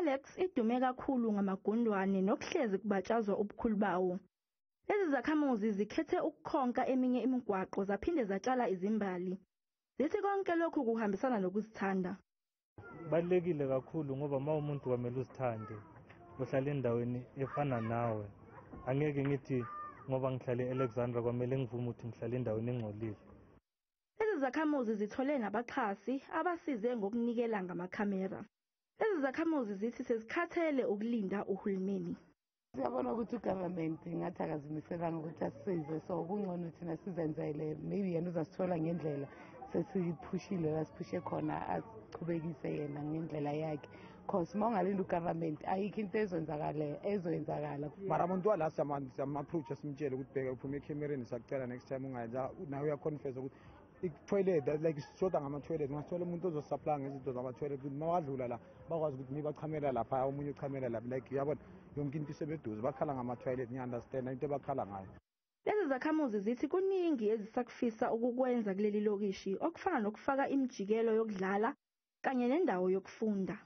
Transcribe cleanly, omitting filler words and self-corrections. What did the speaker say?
i-Alex idume kakhulu ngamagundwane nokuhlezi kubatshazwa ubukhulu bawo. Lezi zakhamuzi zikhethe ukukhonka eminye imigwaqo zaphinde zatshala izimbali. Zithi konke lokhu kuhambisana nokuzithanda. Balekile kakhulu ngoba umuntu kwamele uzithande. Uhlala endaweni efana nawe. Angeke ngithi ngoba ngihlala eAlexandra kwamele ngivume ukuthi ngihlala endaweni engcolile. Lezi zakhamuzi zithole nabaxhasi abasize ngokunikela ngamakhamera. Lezi zakhamuzi zithi sezikhathele ukulinda uhulumeni. Siyabona ukuthi ugovernment ingathakazimiselanga ukuthi asisize, so kungcono thina sizenzele, maybe yena uzasithola ngendlela sesiphushile la siphushe khona asiqhubekise yena ngendlela yakhe, because mawungalinda ugovernment ayikho into ezoyenzakala. Mara umuntu wala sama-approach simtshele ukuthi bheka uphume ekhemereni siyacela next time ungayenza nawe uyaconfess ukuthi i-toilet like shoda ngama-toilet ungasithola umuntu ozosupply ngezinto zama-toilet ukuthi mawadlula la bakwazi ukuthi nibachamela lapha omunye uchamela lapha like yabona yonke into isebeduze bakhala ngama-toilet ngiya-understand into abakhala ngayo. Lezi zakhamuzi zithi kuningi ezisakufisa ukukwenza kuleli lokishi okufana nokufaka imijikelo yokudlala kanye nendawo yokufunda.